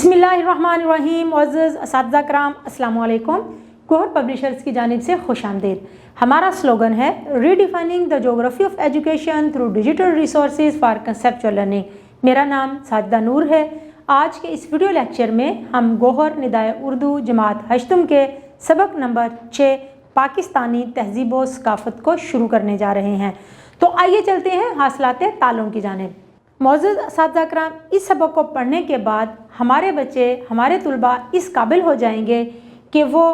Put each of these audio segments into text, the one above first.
बिस्मिल्लाहिर्रहमानिर्रहीम। मुअज़्ज़ज़ असातिज़ा कराम, अस्सलामु अलैकुम। गौहर पब्लिशर्स की जानिब से खुशामदीद। हमारा स्लोगन है redefining the geography of education through digital resources for conceptual learning. मेरा नाम साजिदा नूर है। आज के इस वीडियो लेक्चर में हम गौहर निदाए उर्दू जमात हश्तम के सबक नंबर 6 पाकिस्तानी तहज़ीब व सकाफ़त को शुरू करने जा रहे हैं। तो आइए चलते हैं हासिलात ताल्लुम की जानिब। मौजूद असातिज़ा कराम, इस सबक को पढ़ने के बाद हमारे बच्चे, हमारे तुलबा इस काबिल हो जाएंगे कि वो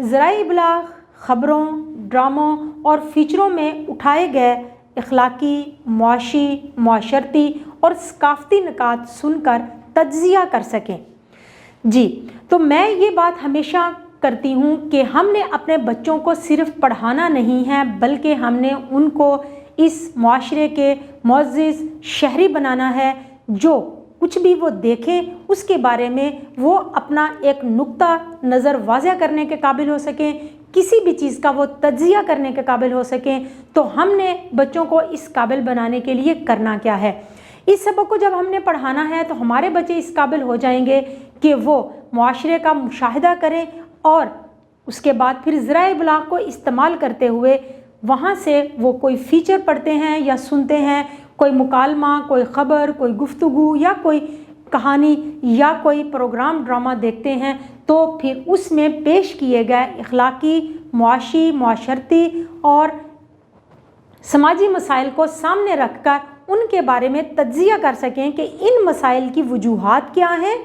ज़राए इबलाग, ख़बरों, ड्रामों और फ़ीचरों में उठाए गए इखलाकी, मुआशी, मुआशरती और सकाफ़ती निकात सुनकर तज्ज़िया कर सकें। जी, तो मैं ये बात हमेशा करती हूँ कि हमने अपने बच्चों को सिर्फ़ पढ़ाना नहीं है, बल्कि हमने उनको इस मुआशरे के मुअज़्ज़िज़ शहरी बनाना है। जो कुछ भी वो देखें उसके बारे में वो अपना एक नुक्ता नज़र वाज़ह करने के काबिल हो सकें, किसी भी चीज़ का वो तज्ज़िया करने के काबिल हो सकें। तो हमने बच्चों को इस काबिल बनाने के लिए करना क्या है? इस सबक को जब हमने पढ़ाना है तो हमारे बच्चे इस काबिल हो जाएंगे कि वो मुआशरे का मुशाहिदा करें और उसके बाद फिर ज़राए इबलाग को इस्तेमाल करते हुए वहाँ से वो कोई फ़ीचर पढ़ते हैं या सुनते हैं, कोई मुकालमा, कोई ख़बर, कोई गुफ्तगू या कोई कहानी या कोई प्रोग्राम ड्रामा देखते हैं, तो फिर उसमें पेश किए गए इखलाकी, मुआशी, मुआशरती और समाजी मसाइल को सामने रखकर उनके बारे में तज्ज़िया कर सकें कि इन मसाइल की वजूहात क्या हैं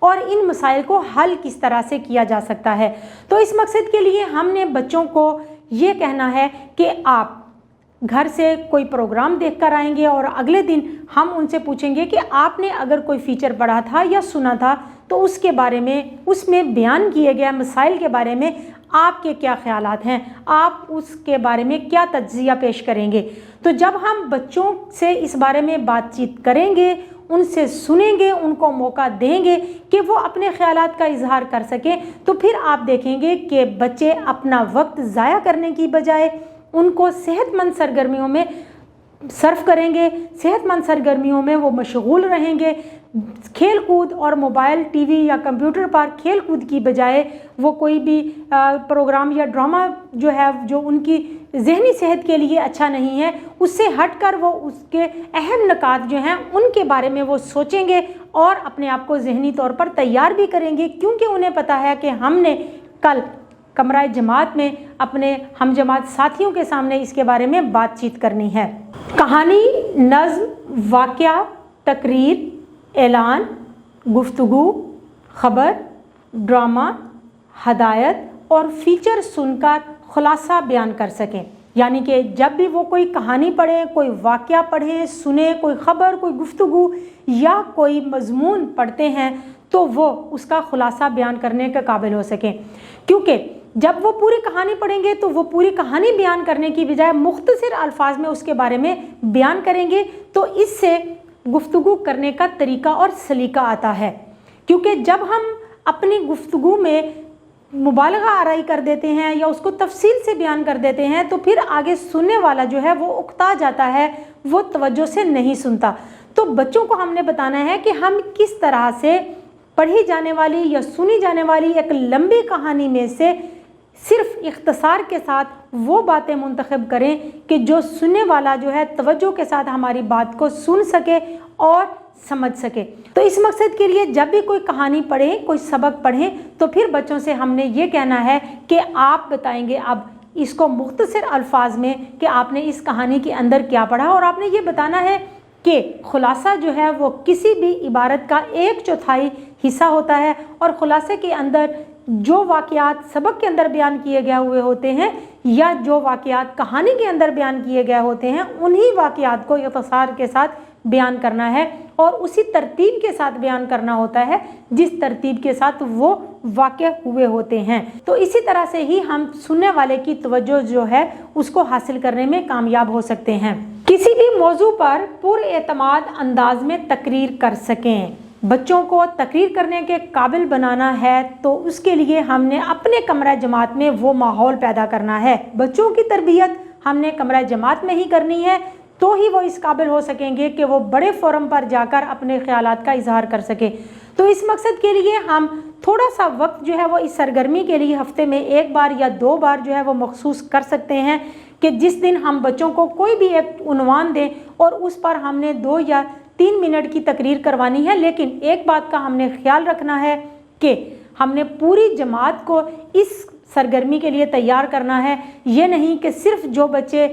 और इन मसाइल को हल किस तरह से किया जा सकता है। तो इस मकसद के लिए हमने बच्चों को ये कहना है कि आप घर से कोई प्रोग्राम देख कर आएंगे और अगले दिन हम उनसे पूछेंगे कि आपने अगर कोई फ़ीचर पढ़ा था या सुना था तो उसके बारे में, उसमें बयान किए गए मसाइल के बारे में आपके क्या ख्यालात हैं, आप उसके बारे में क्या तज्ज़िया पेश करेंगे। तो जब हम बच्चों से इस बारे में बातचीत करेंगे, उनसे सुनेंगे, उनको मौका देंगे कि वो अपने ख़यालात का इजहार कर सकें, तो फिर आप देखेंगे कि बच्चे अपना वक्त ज़ाया करने की बजाय उनको सेहतमंद सरगर्मियों में सर्फ करेंगे, सेहतमंद सरगर्मियों में वो मशगूल रहेंगे। खेल कूद और मोबाइल, टीवी या कंप्यूटर पर खेल कूद की बजाय वो कोई भी प्रोग्राम या ड्रामा जो है, जो उनकी ज़हनी सेहत के लिए अच्छा नहीं है, उससे हटकर वो उसके अहम निकात जो हैं उनके बारे में वो सोचेंगे और अपने आप को ज़हनी तौर पर तैयार भी करेंगे, क्योंकि उन्हें पता है कि हमने कल कमरा जमात में अपने हम जमात साथियों के सामने इसके बारे में बातचीत करनी है। कहानी, नज़्म, वाक़या, तकरीर, ऐलान, गुफ्तगू, ख़बर, ड्रामा, हदायत और फ़ीचर सुनकर खुलासा बयान कर सकें। यानी कि जब भी वो कोई कहानी पढ़ें, कोई वाक़या पढ़ें, सुने, कोई ख़बर, कोई गुफ्तगू या कोई मज़मून पढ़ते हैं तो वो उसका खुलासा बयान करने के काबिल हो सकें। क्योंकि जब वो पूरी कहानी पढ़ेंगे तो वो पूरी कहानी बयान करने की बजाय मुख्तसर अल्फाज में उसके बारे में बयान करेंगे, तो इससे गुफ्तगू करने का तरीका और सलीका आता है। क्योंकि जब हम अपनी गुफ्तगू में मुबालगा आराई कर देते हैं या उसको तफसील से बयान कर देते हैं तो फिर आगे सुनने वाला जो है वो उकता जाता है, वो तवज्जो से नहीं सुनता। तो बच्चों को हमने बताना है कि हम किस तरह से पढ़ी जाने वाली या सुनी जाने वाली एक लंबी कहानी में से सिर्फ इख्तसार के साथ वो बातें मुंतखब करें कि जो सुनने वाला जो है तवज्जो के साथ हमारी बात को सुन सके और समझ सके। तो इस मकसद के लिए जब भी कोई कहानी पढ़ें, कोई सबक पढ़ें, तो फिर बच्चों से हमने ये कहना है कि आप बताएंगे अब इसको मुख्तसर अल्फाज में कि आपने इस कहानी के अंदर क्या पढ़ा, और आपने ये बताना है कि खुलासा जो है वो किसी भी इबारत का 1/4 हिस्सा होता है और खुलासे के अंदर जो वाक़यात सबक के अंदर बयान किए गए हुए होते हैं या जो वाक़यात कहानी के अंदर बयान किए गए होते हैं उन्हीं वाक़यात को इख्तिसार के साथ बयान करना है और उसी तरतीब के साथ बयान करना होता है जिस तरतीब के साथ वो वाक़या हुए होते हैं। तो इसी तरह से ही हम सुनने वाले की तवज्जो जो है उसको हासिल करने में कामयाब हो सकते हैं। किसी भी मौजू पर पुरएतमाद अंदाज में तकरीर कर सकें। बच्चों को तकरीर करने के काबिल बनाना है तो उसके लिए हमने अपने कमरा जमात में वो माहौल पैदा करना है। बच्चों की तरबियत हमने कमरा जमात में ही करनी है, तो ही वो इस काबिल हो सकेंगे कि वो बड़े फोरम पर जाकर अपने ख्यालात का इजहार कर सके। तो इस मकसद के लिए हम थोड़ा सा वक्त जो है वो इस सरगर्मी के लिए हफ्ते में 1 बार या 2 बार जो है वो मखसूस कर सकते हैं कि जिस दिन हम बच्चों को कोई भी एक उन्वान दें और उस पर हमने 2 या 3 मिनट की तकरीर करवानी है। लेकिन एक बात का हमने ख्याल रखना है कि हमने पूरी जमात को इस सरगर्मी के लिए तैयार करना है। ये नहीं कि सिर्फ जो बच्चे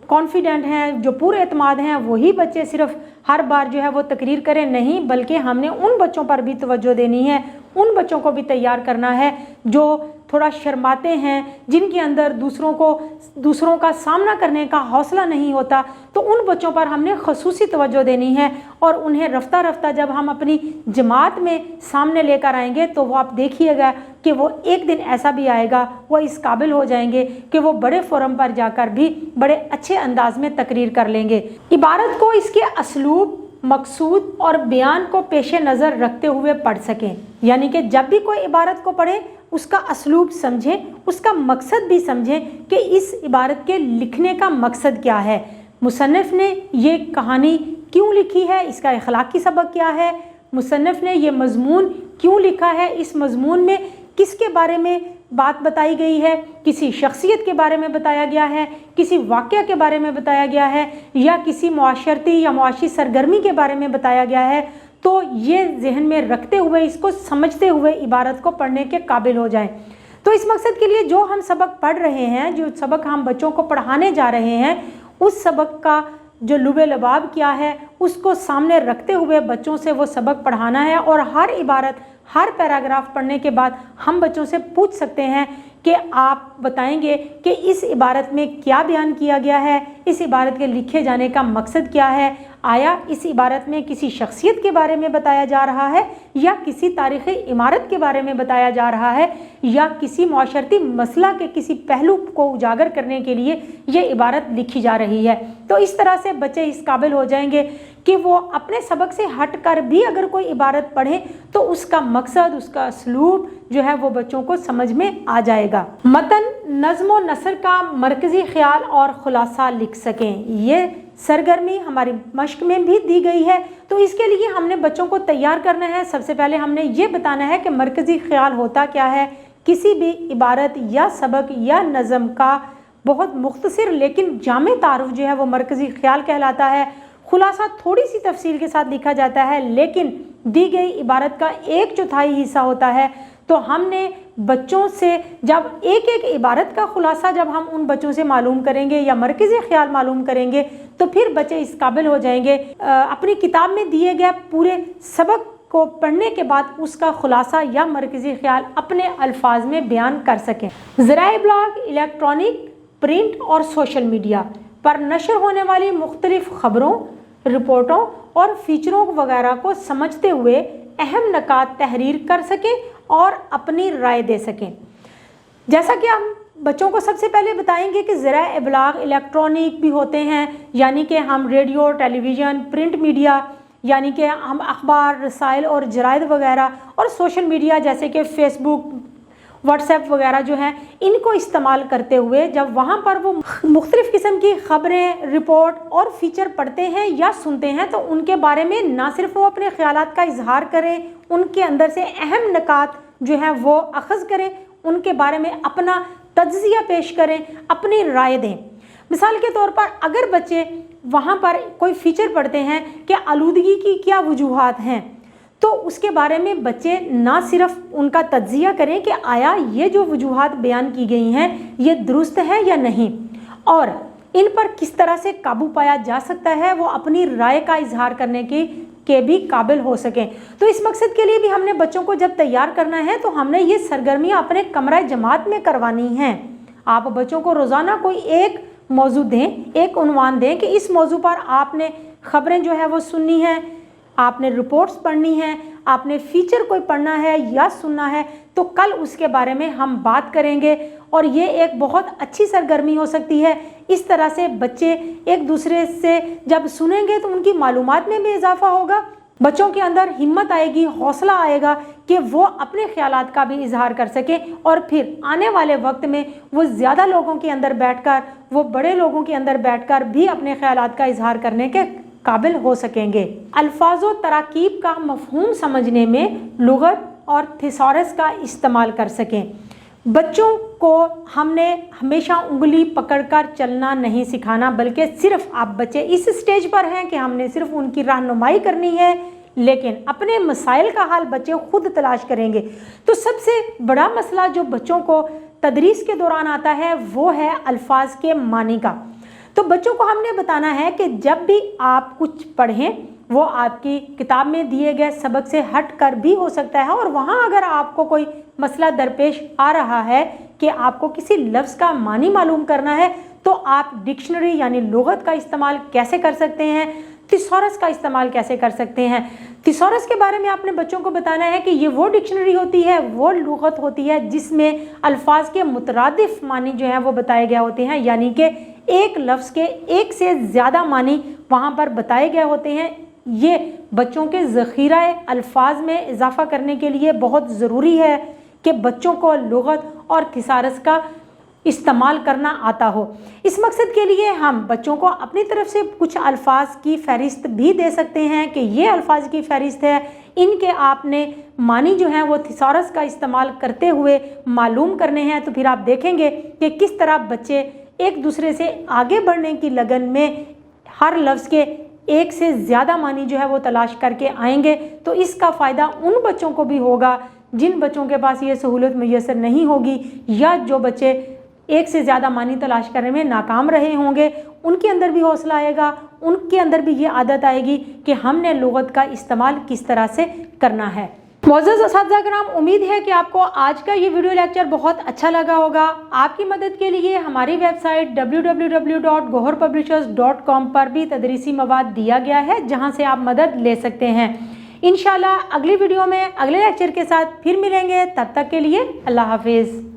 कॉन्फिडेंट हैं, जो पूरे एतमाद हैं, वही बच्चे सिर्फ हर बार जो है वो तकरीर करें, नहीं, बल्कि हमने उन बच्चों पर भी तवज्जो देनी है, उन बच्चों को भी तैयार करना है जो थोड़ा शर्माते हैं, जिनके अंदर दूसरों का सामना करने का हौसला नहीं होता, तो उन बच्चों पर हमने खसूसी तवज्जो देनी है और उन्हें रफ्ता रफ्ता जब हम अपनी जमात में सामने लेकर आएंगे तो वो आप देखिएगा कि वो एक दिन ऐसा भी आएगा, वो इस काबिल हो जाएंगे कि वो बड़े फोरम पर जाकर भी बड़े अच्छे अंदाज में तकरीर कर लेंगे। इबारत को इसके असलूब, मकसूद और बयान को पेश नज़र रखते हुए पढ़ सकें, यानी कि जब भी कोई इबारत को पढ़ें उसका असलूब समझें, उसका मकसद भी समझें कि इस इबारत के लिखने का मकसद क्या है, मुसन्निफ़ ने ये कहानी क्यों लिखी है, इसका अखलाकी सबक क्या है, मुसन्निफ़ ने ये मज़मून क्यों लिखा है, इस मज़मून में किसके बारे में बात बताई गई है, किसी शख्सियत के बारे में बताया गया है, किसी वाक़या के बारे में बताया गया है, या किसी मुआशरती या मुआशी सरगर्मी के बारे में बताया गया है। तो ये जहन में रखते हुए, इसको समझते हुए इबारत को पढ़ने के काबिल हो जाएं। तो इस मकसद के लिए जो हम सबक पढ़ रहे हैं, जो सबक हम बच्चों को पढ़ाने जा रहे हैं, उस सबक का जो लुबे लबाब क्या है उसको सामने रखते हुए बच्चों से वो सबक पढ़ाना है। और हर इबारत, हर पैराग्राफ पढ़ने के बाद हम बच्चों से पूछ सकते हैं कि आप बताएंगे कि इस इबारत में क्या बयान किया गया है, इस इबारत के लिखे जाने का मकसद क्या है, आया इस इबारत में किसी शख्सियत के बारे में बताया जा रहा है या किसी तारीख़ी इमारत के बारे में बताया जा रहा है या किसी माशरती मसला के किसी पहलू को उजागर करने के लिए ये इबारत लिखी जा रही है। तो इस तरह से बच्चे इस काबिल हो जाएंगे कि वो अपने सबक से हट कर भी अगर कोई इबारत पढ़े तो उसका मकसद, उसका असलूब जो है वो बच्चों को समझ में आ जाएगा। मतन, नज़्म व नसर का मरकज़ी ख्याल और खुलासा लिख सकें, ये सरगर्मी हमारी मश्क में भी दी गई है। तो इसके लिए हमने बच्चों को तैयार करना है। सबसे पहले हमने ये बताना है कि मरकज़ी ख्याल होता क्या है। किसी भी इबारत या सबक या नज़म का बहुत मुख्तसर लेकिन जामे तारुफ जो है वो मरकज़ी ख्याल कहलाता है। खुलासा थोड़ी सी तफसील के साथ लिखा जाता है, लेकिन दी गई इबारत का 1/4 हिस्सा होता है। तो हमने बच्चों से जब एक एक इबारत का खुलासा जब हम उन बच्चों से मालूम करेंगे या मरकज़ी ख्याल मालूम करेंगे तो फिर बच्चे इस काबिल हो जाएंगे अपनी किताब में दिए गए पूरे सबक को पढ़ने के बाद उसका खुलासा या मरकज़ी ख्याल अपने अल्फाज में बयान कर सकें। ज़राए इब्लाग, इलेक्ट्रॉनिक, प्रिंट और सोशल मीडिया पर नशर होने वाली मुख्तलिफ ख़बरों, रिपोर्टों और फीचरों वगैरह को समझते हुए अहम नकात तहरीर कर सकें और अपनी राय दे सकें। जैसा कि हम बच्चों को सबसे पहले बताएंगे कि ज़राए इब्लाग इलेक्ट्रॉनिक भी होते हैं, यानी कि हम रेडियो, टेलीविज़न, प्रिंट मीडिया, यानी कि हम अखबार, रसाइल और जराइद वगैरह, और सोशल मीडिया जैसे कि फेसबुक, व्हाट्सएप वगैरह जो हैं, इनको इस्तेमाल करते हुए जब वहाँ पर वो मुख्तलिफ़ किस्म की ख़बरें, रिपोर्ट और फीचर पढ़ते हैं या सुनते हैं तो उनके बारे में ना सिर्फ वो अपने ख़यालात का इजहार करें, उनके अंदर से अहम नकात जो हैं वो अखज़ करें, उनके बारे में अपना तज्ज़िया पेश करें, अपनी राय दें। मिसाल के तौर पर अगर बच्चे वहाँ पर कोई फ़ीचर पढ़ते हैं कि आलूदगी की क्या वजूहात हैं, तो उसके बारे में बच्चे ना सिर्फ उनका तज्ज़िया करें कि आया ये जो वजूहात बयान की गई हैं ये दुरुस्त है या नहीं, और इन पर किस तरह से काबू पाया जा सकता है, वो अपनी राय का इजहार करने के भी काबिल हो सकें। तो इस मकसद के लिए भी हमने बच्चों को जब तैयार करना है तो हमने ये सरगर्मियाँ अपने कमरा जमात में करवानी हैं। आप बच्चों को रोज़ाना कोई एक मौजू दें, एक उन्वान दें कि इस मौजू पर आपने ख़बरें जो है वो सुननी है, आपने रिपोर्ट्स पढ़नी है, आपने फ़ीचर कोई पढ़ना है या सुनना है, तो कल उसके बारे में हम बात करेंगे। और ये एक बहुत अच्छी सरगर्मी हो सकती है। इस तरह से बच्चे एक दूसरे से जब सुनेंगे तो उनकी मालूमात में भी इजाफा होगा, बच्चों के अंदर हिम्मत आएगी, हौसला आएगा कि वो अपने ख्यालात का भी इजहार कर सकें, और फिर आने वाले वक्त में वो ज़्यादा लोगों के अंदर बैठकर, वो बड़े लोगों के अंदर बैठकर भी अपने ख्यालात का इजहार करने के काबिल हो सकेंगे। अल्फाज व तराकीब का मफहूम समझने में लुगत और थिसॉरस का इस्तेमाल कर सकें। बच्चों को हमने हमेशा उंगली पकड़कर चलना नहीं सिखाना, बल्कि सिर्फ आप बच्चे इस स्टेज पर हैं कि हमने सिर्फ उनकी रहनुमाई करनी है, लेकिन अपने मसाइल का हल बच्चे खुद तलाश करेंगे। तो सबसे बड़ा मसला जो बच्चों को तदरीस के दौरान आता है वो है अल्फाज के मानी का। तो बच्चों को हमने बताना है कि जब भी आप कुछ पढ़ें वो आपकी किताब में दिए गए सबक से हट कर भी हो सकता है, और वहाँ अगर आपको कोई मसला दरपेश आ रहा है कि आपको किसी लफ्ज़ का मानी मालूम करना है, तो आप डिक्शनरी यानी लुगत का इस्तेमाल कैसे कर सकते हैं, थिसॉरस का इस्तेमाल कैसे कर सकते हैं। थिसॉरस के बारे में आपने बच्चों को बताना है कि ये वो डिक्शनरी होती है, वो लुगत होती है जिसमें अल्फाज के मुतरादिफ मानी जो हैं वो बताए गए होते हैं, यानी कि एक लफ्ज़ के एक से ज़्यादा मानी वहाँ पर बताए गए होते हैं। ये बच्चों के ज़ख़ीरा अल्फाज में इजाफ़ा करने के लिए बहुत ज़रूरी है कि बच्चों को लुगत और थिसॉरस का इस्तेमाल करना आता हो। इस मकसद के लिए हम बच्चों को अपनी तरफ से कुछ अल्फाज की फ़हरिस्त भी दे सकते हैं कि ये अल्फाज की फ़हरिस्त है, इनके आपने मानी जो हैं वो थिसॉरस का इस्तेमाल करते हुए मालूम करने हैं। तो फिर आप देखेंगे कि किस तरह बच्चे एक दूसरे से आगे बढ़ने की लगन में हर लफ्ज़ के एक से ज़्यादा मानी जो है वो तलाश करके आएंगे। तो इसका फ़ायदा उन बच्चों को भी होगा जिन बच्चों के पास ये सहूलत मुयस्सर नहीं होगी, या जो बच्चे एक से ज़्यादा मानी तलाश करने में नाकाम रहे होंगे, उनके अंदर भी हौसला आएगा, उनके अंदर भी ये आदत आएगी कि हमने लुगत का इस्तेमाल किस तरह से करना है। मोअज़्ज़ज़ असातिज़ा किराम, उम्मीद है कि आपको आज का ये वीडियो लेक्चर बहुत अच्छा लगा होगा। आपकी मदद के लिए हमारी वेबसाइट www.goharpublishers.com पर भी तदरीसी मवाद दिया गया है, जहां से आप मदद ले सकते हैं। इंशाल्लाह अगली वीडियो में अगले लेक्चर के साथ फिर मिलेंगे। तब तक के लिए अल्लाह हाफिज़।